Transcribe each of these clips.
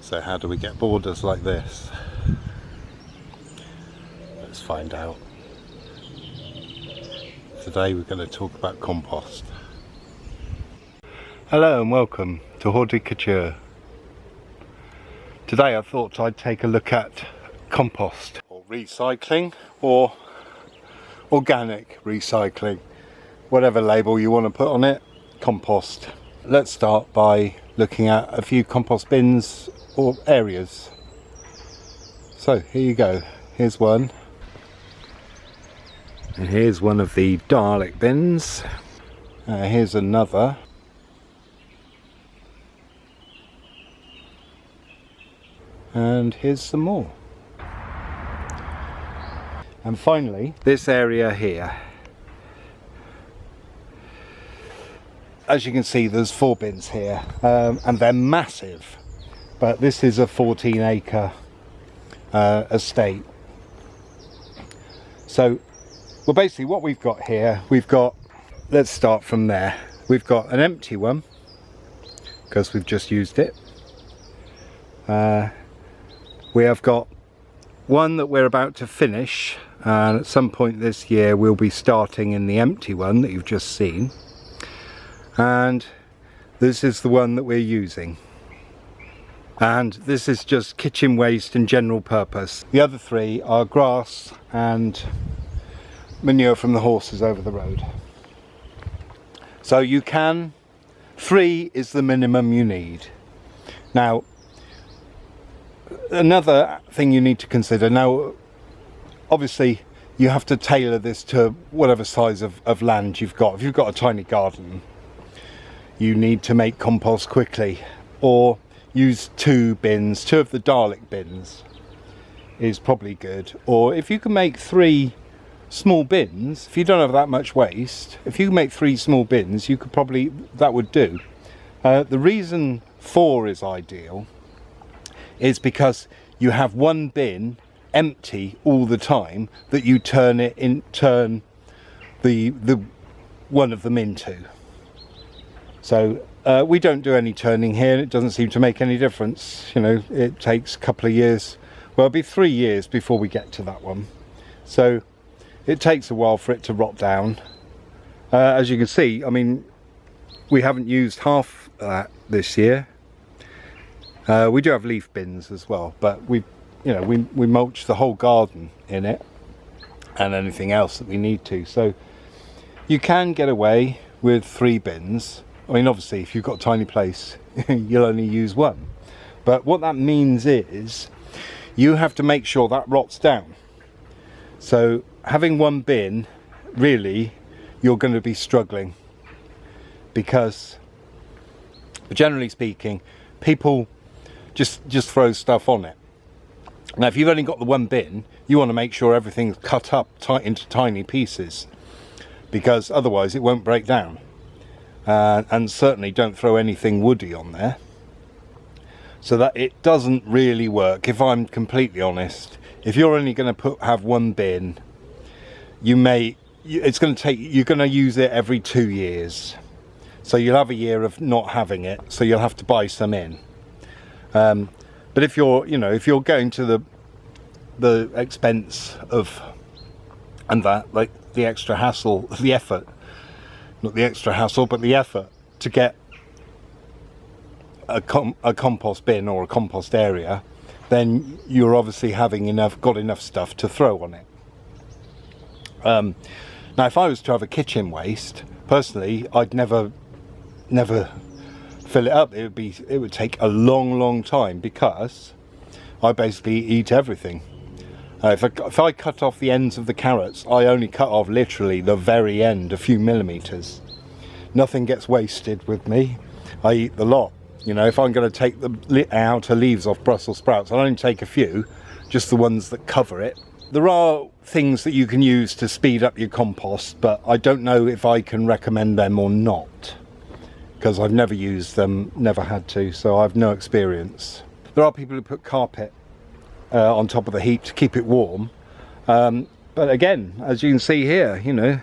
So how do we get borders like this? Let's find out. Today we're going to talk about compost. Hello and welcome to Horticulture. Today I thought I'd take a look at compost, or recycling, or organic recycling, whatever label you want to put on it. Compost. Let's start by looking at a few compost bins or areas. So here you go, here's one, and here's one of the Dalek bins. Here's another, and here's some more. And finally, this area here. As you can see, there's 4 bins here, and they're massive. But this is a 14-acre estate. So, well, basically what we've got here, let's start from there. We've got an empty one, because we've just used it. We have got one that we're about to finish, and at some point this year we'll be starting in the empty one that you've just seen. And this is the one that we're using. And this is just kitchen waste and general purpose. The other 3 are grass and manure from the horses over the road. So you can, 3 is the minimum you need. Now, another thing you need to consider, now obviously you have to tailor this to whatever size of land you've got. If you've got a tiny garden, you need to make compost quickly, or use 2 bins. 2 of the Dalek bins is probably good. Or if you can make 3 small bins, if you don't have that much waste, if you can make 3 small bins, you could probably, that would do. The reason 4 is ideal is because you have 1 bin empty all the time that you turn the one of them into. So we don't do any turning here, and it doesn't seem to make any difference. You know, it takes a couple of years, well, it'll be 3 years before we get to that one. So it takes a while for it to rot down. As you can see, I mean, we haven't used half that this year. We do have leaf bins as well, but we mulch the whole garden in it and anything else that we need to. So you can get away with 3 bins. I mean, obviously, if you've got a tiny place, you'll only use 1. But what that means is you have to make sure that rots down. So having 1 bin, really, you're going to be struggling, because generally speaking, people just throw stuff on it. Now, if you've only got the 1 bin, you want to make sure everything's cut up into tiny pieces, because otherwise it won't break down. And certainly don't throw anything woody on there, so that it doesn't really work. If I'm completely honest, if you're only going to have 1 bin, you're going to use it every 2 years. So you'll have a year of not having it, so you'll have to buy some in. But if you're going to the expense of, and that, like, the extra hassle, the effort, not the extra hassle, but the effort to get a compost bin or a compost area, then you're obviously got enough stuff to throw on it. Now, if I was to have a kitchen waste, personally, I'd never fill it up. It would take a long time, because I basically eat everything. If I cut off the ends of the carrots, I only cut off literally the very end, a few millimeters. Nothing gets wasted with me. I eat the lot. You know, if I'm going to take the outer leaves off Brussels sprouts, I'll only take a few, just the ones that cover it. There are things that you can use to speed up your compost, but I don't know if I can recommend them or not, because I've never used them, never had to, so I've no experience. There are people who put carpet on top of the heap to keep it warm, but again, as you can see here, you know,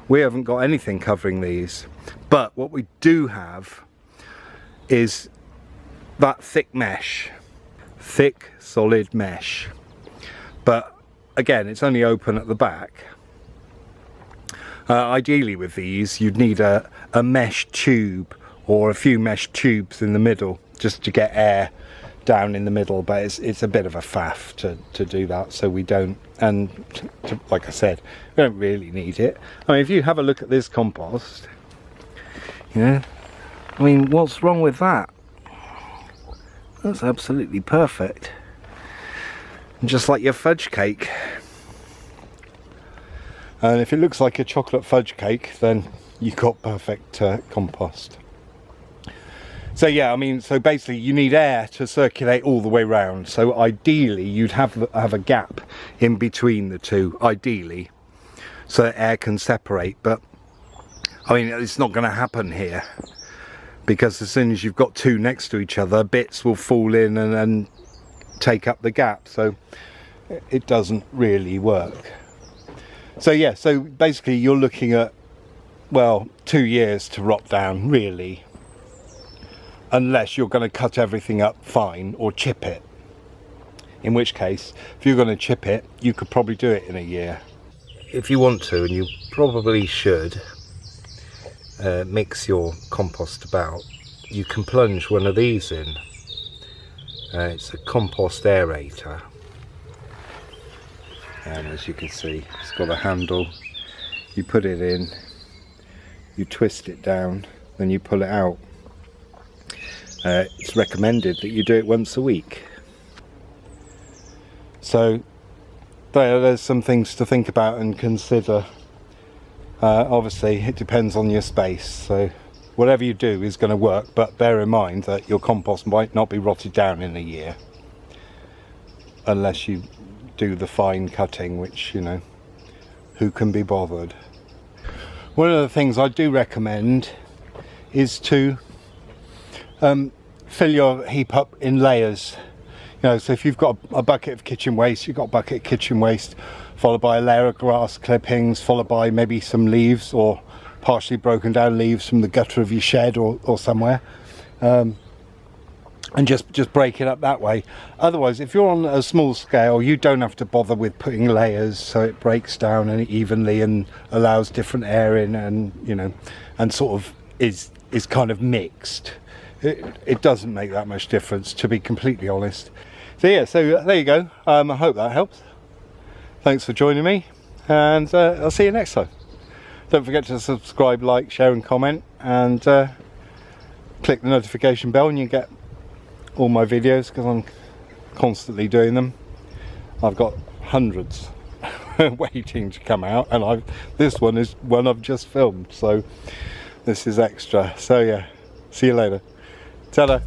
we haven't got anything covering these. But what we do have is that thick mesh. thick solid mesh, but again it's only open at the back. Ideally with these you'd need a mesh tube or a few mesh tubes in the middle just to get air down in the middle, but it's a bit of a faff to do that, so we don't, and like I said, we don't really need it. I mean, if you have a look at this compost, you know, I mean, what's wrong with that? That's absolutely perfect, just like your fudge cake. And if it looks like a chocolate fudge cake, then you've got perfect compost. So yeah, I mean, so basically you need air to circulate all the way around. So ideally you'd have a gap in between the two, ideally, so that air can separate. But I mean, it's not going to happen here, because as soon as you've got two next to each other, bits will fall in and take up the gap. So it doesn't really work. So yeah, so basically you're looking at, well, 2 years to rot down, really, unless you're going to cut everything up fine or chip it, in which case if you're going to chip it you could probably do it in a year. If you want to, and you probably should, mix your compost about, you can plunge one of these in. It's a compost aerator, and as you can see it's got a handle. You put it in, you twist it down, then you pull it out. It's recommended that you do it once a week. So there's some things to think about and consider. Obviously it depends on your space, so whatever you do is going to work, but bear in mind that your compost might not be rotted down in a year unless you do the fine cutting, which, you know, who can be bothered. One of the things I do recommend is to fill your heap up in layers. You know, so if you've got a bucket of kitchen waste, you've got a bucket of kitchen waste followed by a layer of grass clippings, followed by maybe some leaves or partially broken down leaves from the gutter of your shed or somewhere, and just break it up that way. Otherwise, if you're on a small scale, you don't have to bother with putting layers, so it breaks down and evenly and allows different air in, and, you know, and sort of is kind of mixed. It doesn't make that much difference, to be completely honest. So yeah, so there you go. I hope that helps. Thanks for joining me, and I'll see you next time. Don't forget to subscribe, like, share and comment, and click the notification bell and you get all my videos, because I'm constantly doing them. I've got hundreds waiting to come out, and this one is one I've just filmed, so this is extra. So yeah, see you later. Ta-da.